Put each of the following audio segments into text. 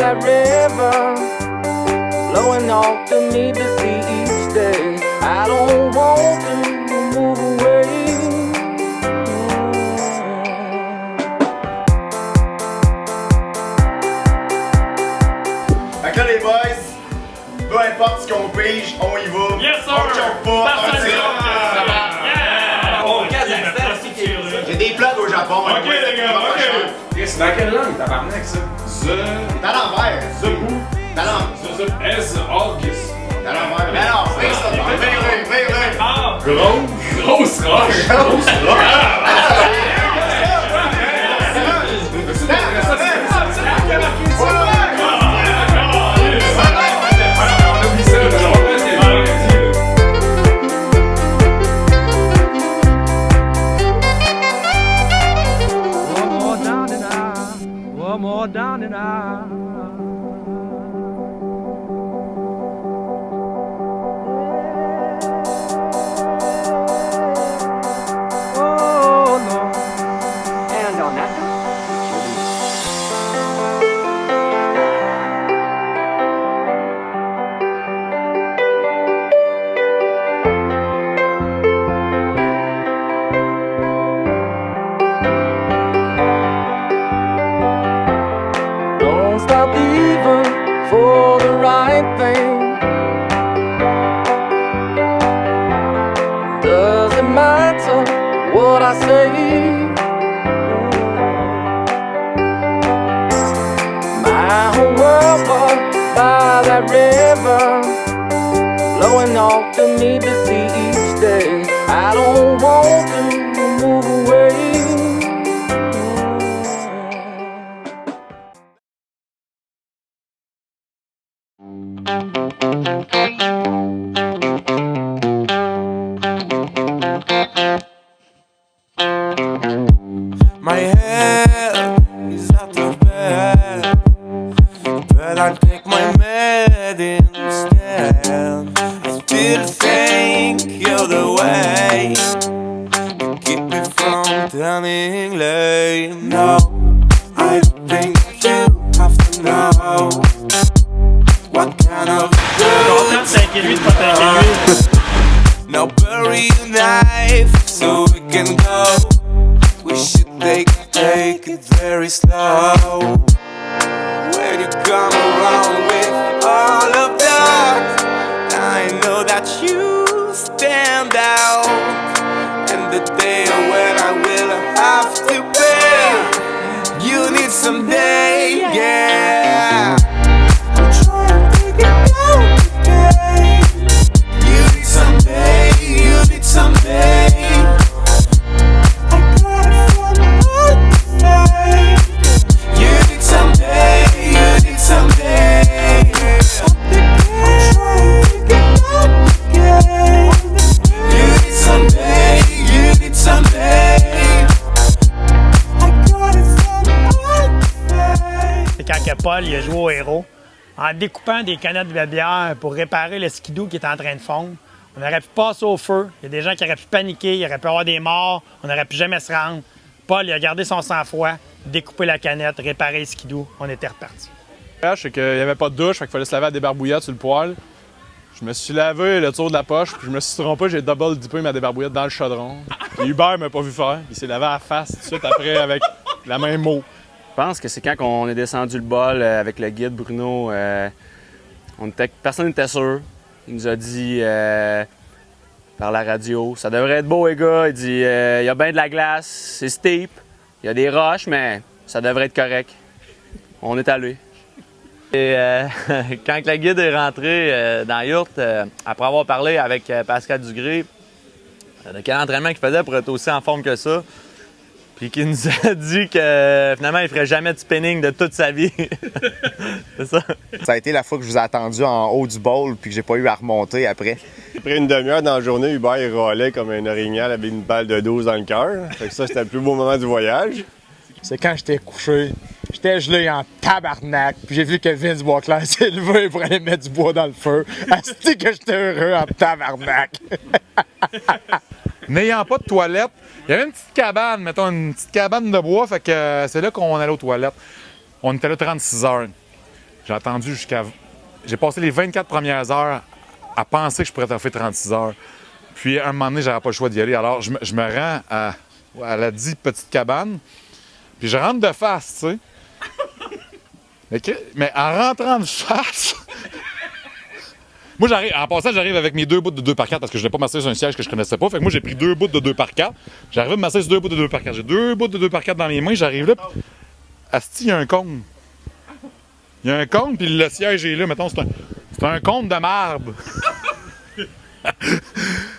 that river, flowing off to me to see each day. I don't want to move away. Fait que là les boys, peu importe ce qu'on pige, on y va. Yes sir! On choque pas, on tire. J'ai des plugs au Japon. Ok les gars, ok! C'est dans quelle langue, tabarnak, ça? T'es à l'envers. The Who? T'es à l'envers. S. August. T'es à l'envers. Mais non, c'est ça. Vire-le. Ah! Grosse roche! Grosse roche! One more down and out. Oh no. And on that stop even for the right thing. Doesn't matter what I say. My whole world was by that river, flowing off to me to see each day. I don't want to move away. My head is out of bed, but I'll take my med instead. I still think you're the way to keep me from turning lame. No, I think you have to know what kind of Content, t'inquiète lui de pas t'inquiéter lui. now bury your knife so we can go. We should take it very slow. When you come around with all of that, I know that you stand out. And the day when I will have to pay, you need someday, yeah. I'm trying to get down today. You need someday, you need someday. I got it from outside. You need someday, you need someday. I'm trying to get down again. You need someday, you need someday. I got it from outside. C'est quand que Paul il a joué au héros, en découpant des canettes de bière pour réparer le skidoo qui était en train de fondre. On aurait pu passer au feu, il y a des gens qui auraient pu paniquer, il aurait pu avoir des morts, on n'aurait pu jamais se rendre. Paul il a gardé son sang-froid, découpé la canette, réparé le skidoo, on était reparti. C'est qu'il n'y avait pas de douche, fait qu'il fallait se laver à débarbouillette sur le poêle. Je me suis lavé le tour de la poche, puis je me suis trompé, j'ai double dippé ma débarbouillette dans le chaudron. Puis Hubert m'a pas vu faire, il s'est lavé à la face tout de suite après avec la même eau. Je pense que c'est quand on est descendu le bol avec le guide Bruno, personne n'était sûr. Il nous a dit par la radio, ça devrait être beau les gars. Il dit, il y a bien de la glace, c'est steep, il y a des roches, mais ça devrait être correct. On est allé. Et quand le guide est rentré dans la yourte, après avoir parlé avec Pascal Dugré, de quel entraînement qu'il faisait pour être aussi en forme que ça, puis qu'il nous a dit que finalement il ferait jamais de spinning de toute sa vie. C'est ça. Ça a été la fois que je vous ai attendu en haut du bowl puis que j'ai pas eu à remonter après. Après une demi-heure dans la journée, Hubert il râlait comme un orignal avec une balle de 12 dans le cœur. Fait que ça, c'était le plus beau moment du voyage. C'est quand j'étais couché. J'étais gelé en tabarnak, puis j'ai vu que Vince Boisclair s'est levé pour aller mettre du bois dans le feu. Asti que j'étais heureux en tabarnak. N'ayant pas de toilette, il y avait une petite cabane, mettons une petite cabane de bois, fait que c'est là qu'on allait aux toilettes. On était là 36 heures. J'ai attendu jusqu'à... J'ai passé les 24 premières heures à penser que je pourrais toffer 36 heures. Puis, à un moment donné, j'avais pas le choix d'y aller. Alors, je me rends à la dite petite cabane. Puis, je rentre de face, tu sais. Mais en rentrant de face... Moi, en passant, j'arrive avec mes 2 bouts de 2x4 parce que je n'ai pas m'asseoir sur un siège que je connaissais pas. Fait que moi, j'ai pris 2 bouts de 2x4. J'arrive à m'asseoir sur 2 bouts de 2x4. J'ai 2 bouts de 2x4 dans les mains. J'arrive là. Asti, il y a un cône. Il y a un cône, puis le siège est là. Mettons, c'est un cône de marbre.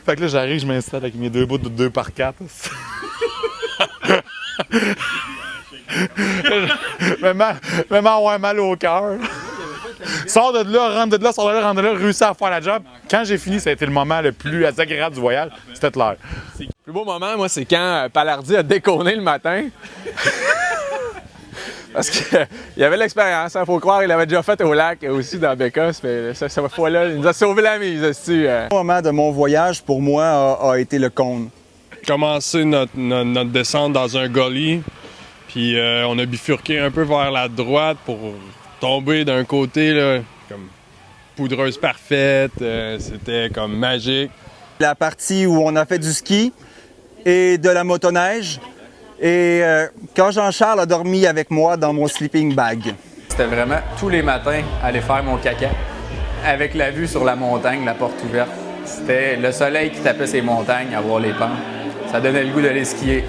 Fait que là, j'arrive, je m'installe avec mes 2 bouts de 2x4. Même avoir mal au cœur. Sors de là, rentre de là, sors de là, rentre de là, réussis à faire la job. Quand j'ai fini, ça a été le moment le plus agréable du voyage. C'était clair. Le plus beau moment, moi, c'est quand Palardy a déconné le matin. Parce qu'il y avait l'expérience, il faut croire, il l'avait déjà fait au lac aussi dans Bécosse. Mais cette fois-là, il nous a sauvé la mise aussi. Le moment de mon voyage, pour moi, a été le cône. Commencer notre descente dans un gully, puis on a bifurqué un peu vers la droite pour tomber d'un côté, là, comme poudreuse parfaite, c'était comme magique. La partie où on a fait du ski et de la motoneige, et quand Jean-Charles a dormi avec moi dans mon sleeping bag. C'était vraiment tous les matins aller faire mon caca avec la vue sur la montagne, la porte ouverte. C'était le soleil qui tapait ces montagnes à voir les pentes. Ça donnait le goût d'aller skier.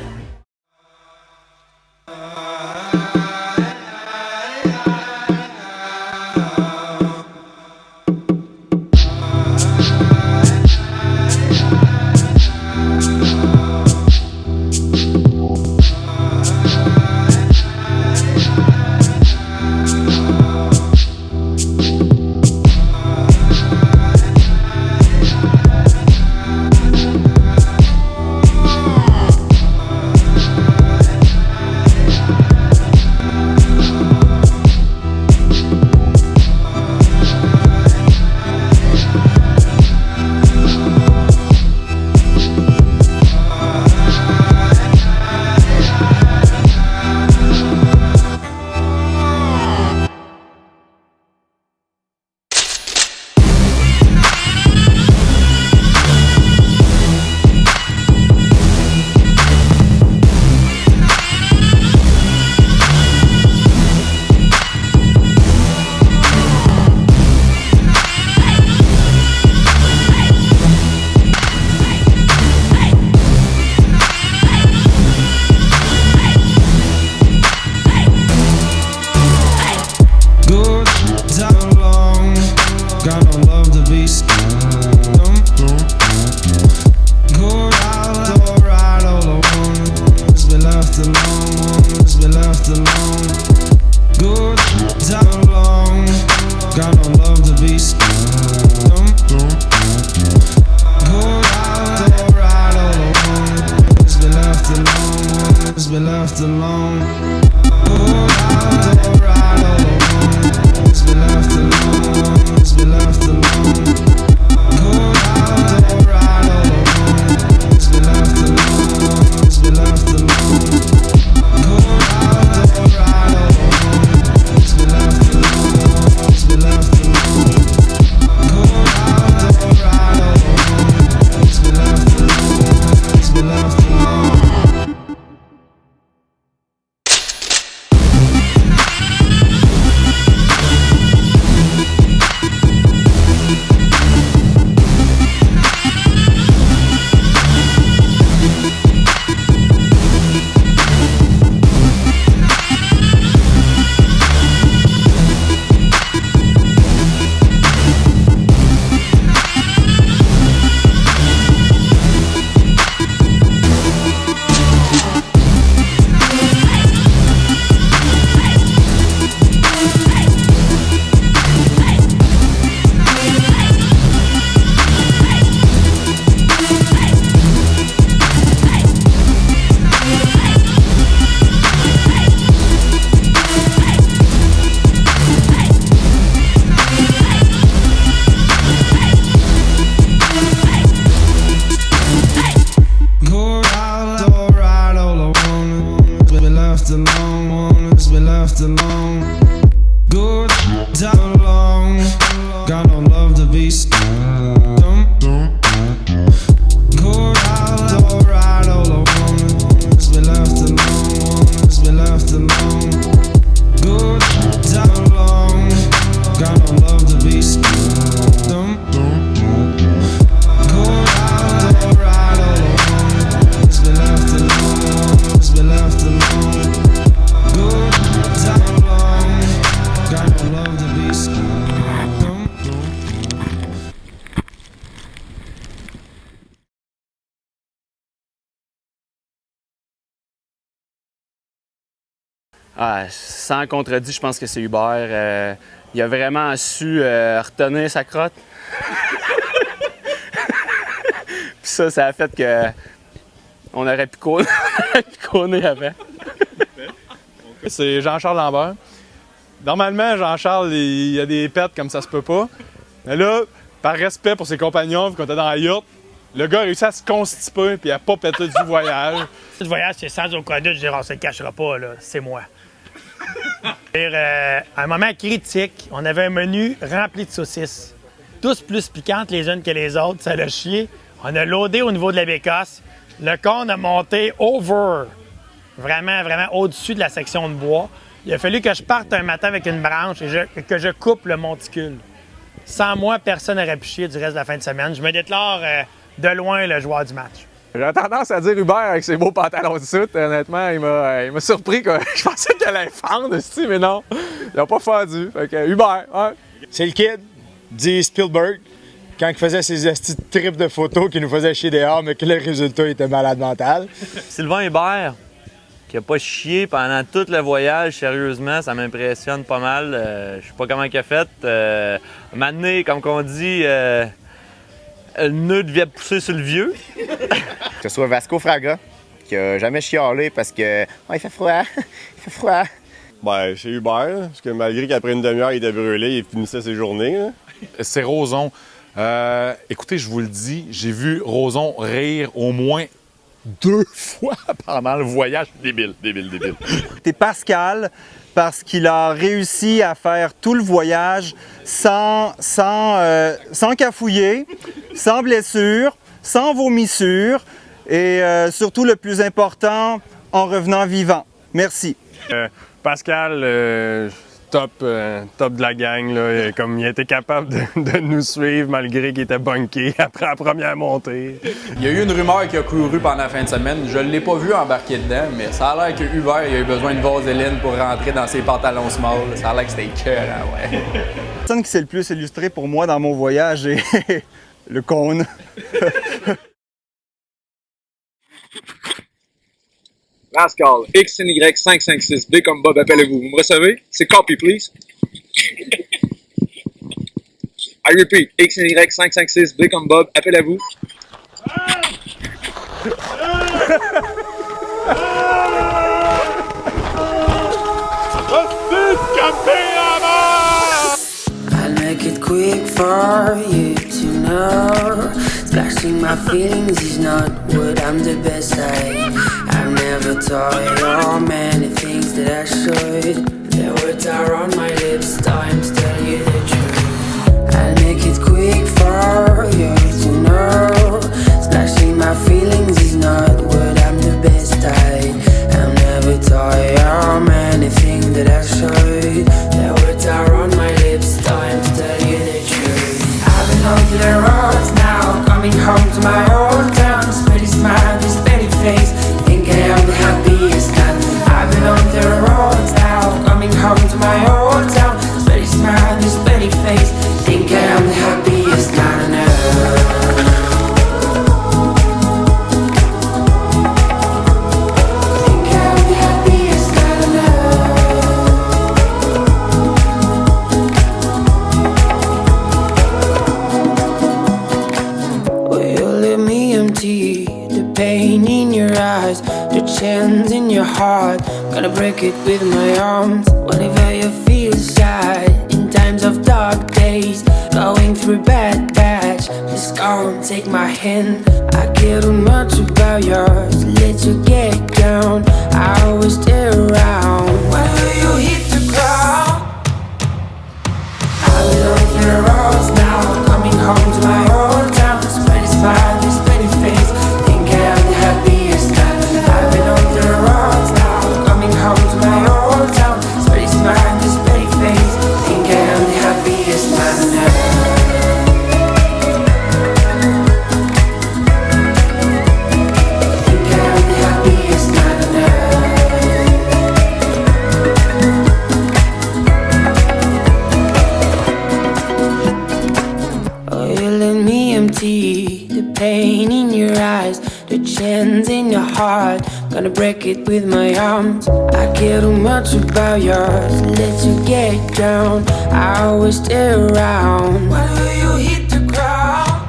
left alone. Good time. Ah, sans contredit, je pense que c'est Hubert. Il a vraiment su retenir sa crotte. Puis ça a fait que on aurait pu côner avant. C'est Jean-Charles Lambert. Normalement, Jean-Charles, il y a des pets comme ça se peut pas. Mais là, par respect pour ses compagnons, vu qu'on était dans la yourte, le gars a réussi à se constiper et à pas péter du voyage. Le voyage, c'est sans aucun doute, je dirais, on se le cachera pas, là, c'est moi. À un moment critique, on avait un menu rempli de saucisses. Tous plus piquantes les unes que les autres, ça l'a chié. On a loadé au niveau de la bécasse. Le cône a monté over, vraiment au-dessus de la section de bois. Il a fallu que je parte un matin avec une branche et que je coupe le monticule. Sans moi, personne n'aurait pu chier du reste de la fin de semaine. Je me déclare de loin le joueur du match. J'ai tendance à dire Hubert avec ses beaux pantalons de soute. Honnêtement, il m'a surpris. Quoi. Je pensais qu'elle allait fendre, mais non. Il n'a pas fendu. Fait que Hubert, ouais. C'est le kid, dit Spielberg, quand il faisait ses astuces de tripes de photos qui nous faisaient chier dehors, mais que le résultat était malade mental. Sylvain Hébert, qui a pas chié pendant tout le voyage, sérieusement, ça m'impressionne pas mal. Je sais pas comment il a fait. Maintenant, comme qu'on dit, le nœud devait pousser sur le vieux. Que ce soit Vasco Fraga, qui a jamais chialé parce que il fait froid, il fait froid. Ben, chez Hubert, parce que malgré qu'après une demi-heure, il était brûlé, il finissait ses journées. Là. C'est Roson. Écoutez, je vous le dis, j'ai vu Roson rire au moins 2 fois pendant le voyage. Débile. C'est Pascal, parce qu'il a réussi à faire tout le voyage sans cafouiller, sans blessure, sans vomissure et surtout le plus important, en revenant vivant. Merci. Pascal, top de la gang. Là. Comme il était capable de nous suivre malgré qu'il était bunké après la première montée. Il y a eu une rumeur qui a couru pendant la fin de semaine. Je ne l'ai pas vu embarquer dedans, mais ça a l'air que Hubert il a eu besoin de vaseline pour rentrer dans ses pantalons small. Ça a l'air que c'était écœurant, ouais. La personne qui s'est le plus illustrée pour moi dans mon voyage est le cône. Last call, XNY556, B comme Bob, appelez-vous. Vous me recevez? C'est copy, please. I repeat, XNY556, B comme Bob, appelez-vous. I'll make it quick for you to know. Splashing my feelings is not what I'm the best at. I've never told you many things that I should. The words are on my lips, time to tell you the truth. I'll make it quick for you to know. Splashing my feelings is not what I'm the best at. I've never told you many things that I should. The words are on my lips, time to tell you the truth. I've been on to the roads now, coming home to my old town. Steady smile, this steady face, think I am the happiest man. I've been on the roads now, coming home to my old town. Steady smile, this steady face, think I am the happiest man. The chance in your heart, gonna break it with my arms. Whenever you feel shy, in times of dark days, going through bad patch, just come take my hand. I care too much about yours, let you get down. I always stay around. Whenever you hit the ground, I'll be on the roads now, coming home to my old town. Spread a smile, this pretty face, think I'm the happiest man. I've been on the roads now, coming home to my old town. Spread a smile, this pretty face, think I'm the happiest man. The pain in your eyes, the chance in your heart, gonna break it with my arms. I care too much about yours, let you get down. I always stay around. Why do you hit the ground?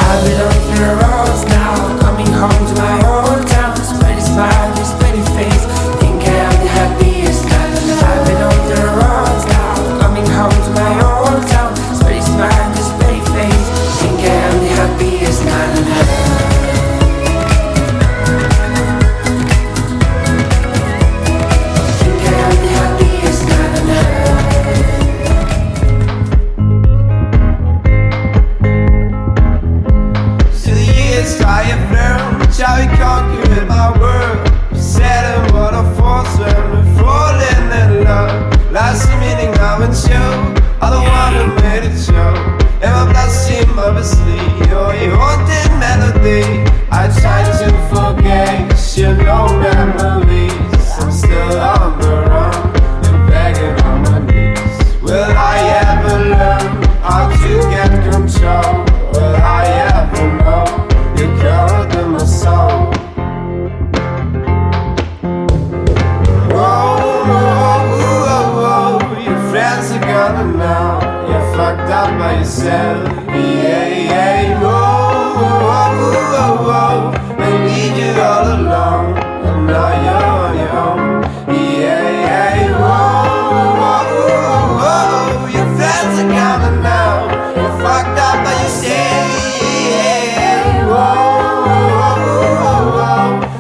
I've been on the roads now, coming home to my old town. Spready smile, this pretty face, think I'm the happiest guy. I've been on the roads now, coming home to my old town. Spready smile, this pretty face, think I'm the happiest man. Shall we conquer my world? Set a waterfalls when we're falling in love. Last meeting now and show, I don't wanna make it show. And my blood seem obviously, oh, you haunted melody. I try to forget, 'cause you know memories. I'm still on the run, and begging on my knees. Will I ever learn how to get control? Will I ever know? You covered in my soul. Whoa, your friends are gonna know you're fucked up by yourself. Yeah, whoa, they leave you all alone, and now you're on your own. Yeah, whoa, your friends are gonna know you're fucked up by yourself.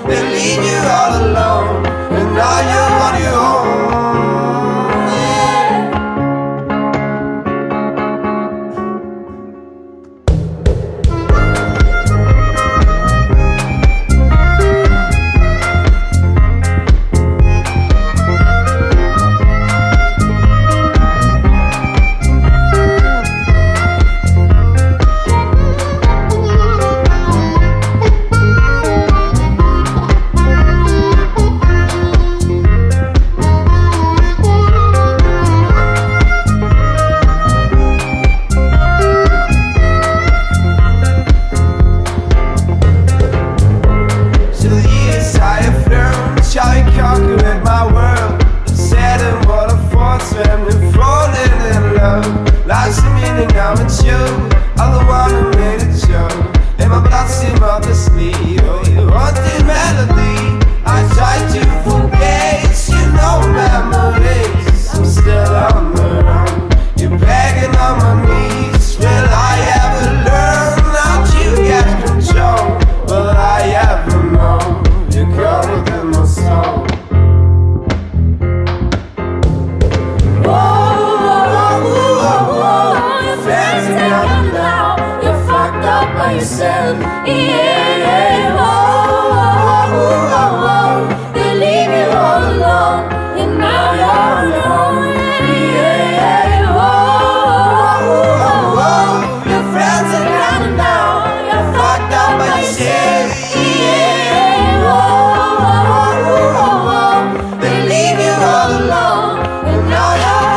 They leave you all alone, and now you're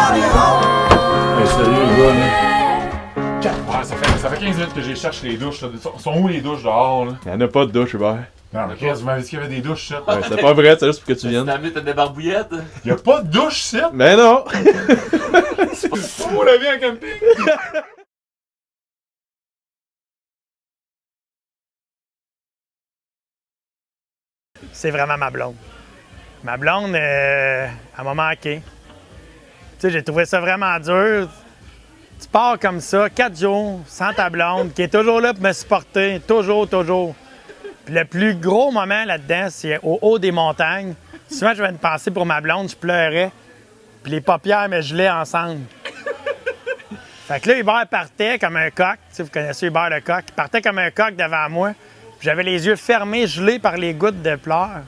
on your own. Ça fait 15 minutes que je cherche les douches. Là. Sont où les douches dehors? Là? Il n'y en a pas de douche, Hubert. Non, mais qu'est-ce que vous m'avez dit qu'il y avait des douches, ça? Ouais, c'est pas vrai, c'est juste pour que tu viennes. T'as amené ta débarbouillette? Il y a pas de douche, ça? Mais non! C'est pas pour la vie en camping! C'est vraiment ma blonde. Ma blonde, elle m'a manqué. Tu sais, j'ai trouvé ça vraiment dur. Tu pars comme ça, 4 jours, sans ta blonde, qui est toujours là pour me supporter, toujours. Puis le plus gros moment là-dedans, c'est au haut des montagnes. Souvent, je vais me penser pour ma blonde, je pleurais, puis les paupières me gelaient ensemble. Fait que là, Hubert partait comme un coq. Tu sais, vous connaissez Hubert le coq. Il partait comme un coq devant moi. J'avais les yeux fermés, gelés par les gouttes de pleurs.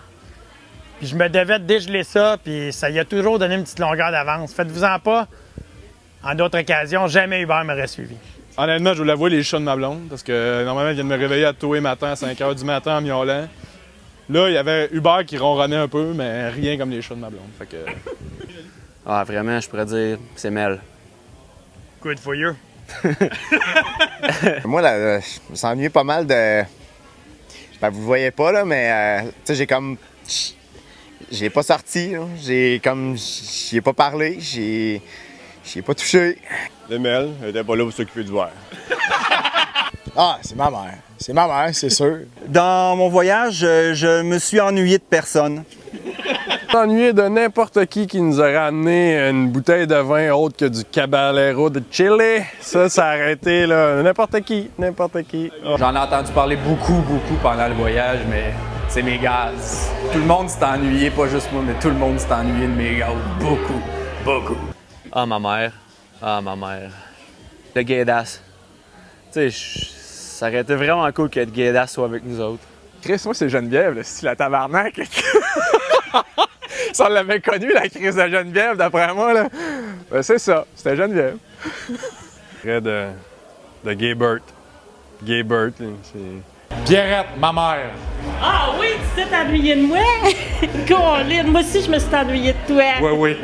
Puis je me devais de dégeler ça, puis ça y a toujours donné une petite longueur d'avance. Faites-vous-en pas. En d'autres occasions, jamais Hubert m'aurait suivi. Honnêtement, je vous l'avoue, les chats de ma blonde, parce que normalement, elle vient de me réveiller à tous les matins à 5 h du matin en miaulant. Là, il y avait Hubert qui ronronnait un peu, mais rien comme les chats de ma blonde. Fait que... Ah, vraiment, je pourrais dire, c'est Mel. Good for you. Moi, là, je me suis ennuyé pas mal de... Ben, vous le voyez pas, là, mais tu sais, j'ai comme... J'ai pas sorti, là. J'ai comme... J'y ai pas parlé, j'y ai pas touché. Le Mel, elle était pas là pour s'occuper du verre. Ah, c'est ma mère. C'est ma mère, c'est sûr. Dans mon voyage, je me suis ennuyé de personne. Ennuyé de n'importe qui nous aurait amené une bouteille de vin autre que du Caballero de Chile. Ça a arrêté, là. N'importe qui. Oh. J'en ai entendu parler beaucoup pendant le voyage, mais c'est mes gaz. Tout le monde s'est ennuyé, pas juste moi, mais tout le monde s'est ennuyé de mes gaz. Beaucoup. Ah, ma mère. Le Gaydas. Tu sais, ça aurait été vraiment cool que le Gaydas soit avec nous autres. Chris, moi, c'est Geneviève, le style la tabarnak. Ça, on l'avait connu, la crise de Geneviève, d'après moi, là. Ben, c'est ça, c'était Geneviève. Près de Gaybert. Gaybert, c'est... Pierrette, ma mère. Ah oui, tu t'es ennuyé de moi? Colin, moi aussi, je me suis ennuyé de toi. Oui.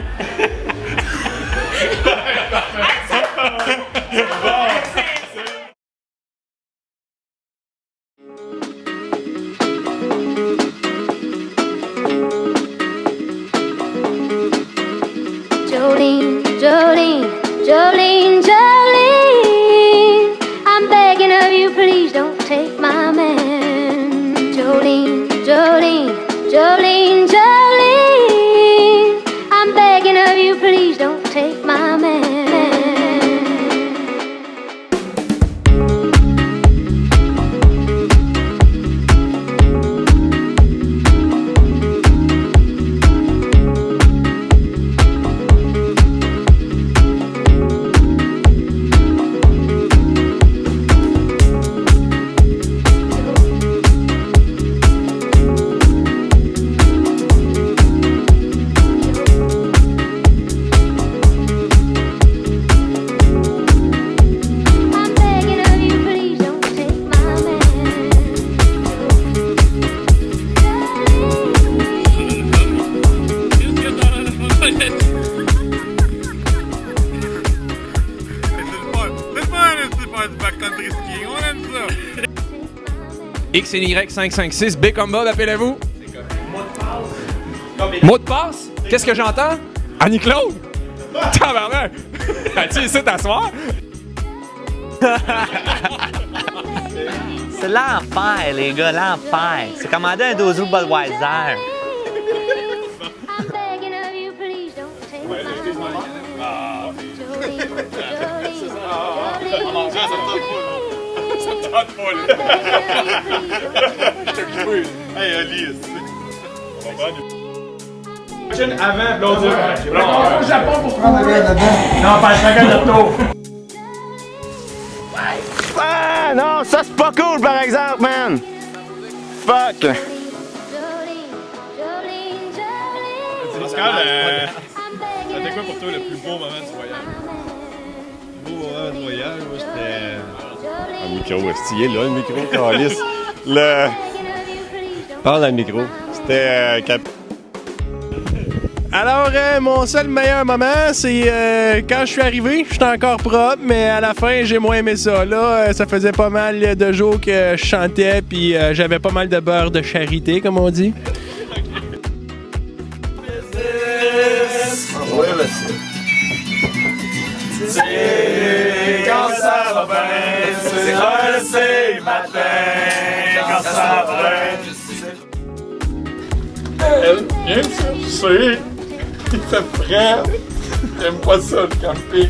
Jolene, I'm begging of you, please don't take my man. Jolene, I'm begging of you, please don't take my man. XNY556, B comme Bob, appelez-vous. Mot de passe? Qu'est-ce que j'entends? Annie-Claude? Tabarnak! As-tu ici t'asseoir? C'est l'enfer, les gars, l'enfer. C'est commander un dozo Budweiser. Avant, applaudir. Au Japon pour prendre la gueule dedans. Non, pas la gueule de taux. Ah, non, ça c'est pas cool par exemple, man! Fuck! Pascal, c'était quoi pour toi le plus beau moment du voyage? Le plus beau moment du voyage, moi, c'était... Un micro, est-ce qu'il est là, le micro, calice? Parle dans le micro. C'était... Alors, mon seul meilleur moment, c'est quand je suis arrivé, j'étais encore propre, mais à la fin, j'ai moins aimé ça. Là, ça faisait pas mal de jours que je chantais, puis j'avais pas mal de beurre de charité, comme on dit. Quand ça va bien, c'est le matin. Quand ça va bien, Elle vient me chercher. Il fait frais. J'aime pas ça, le camping.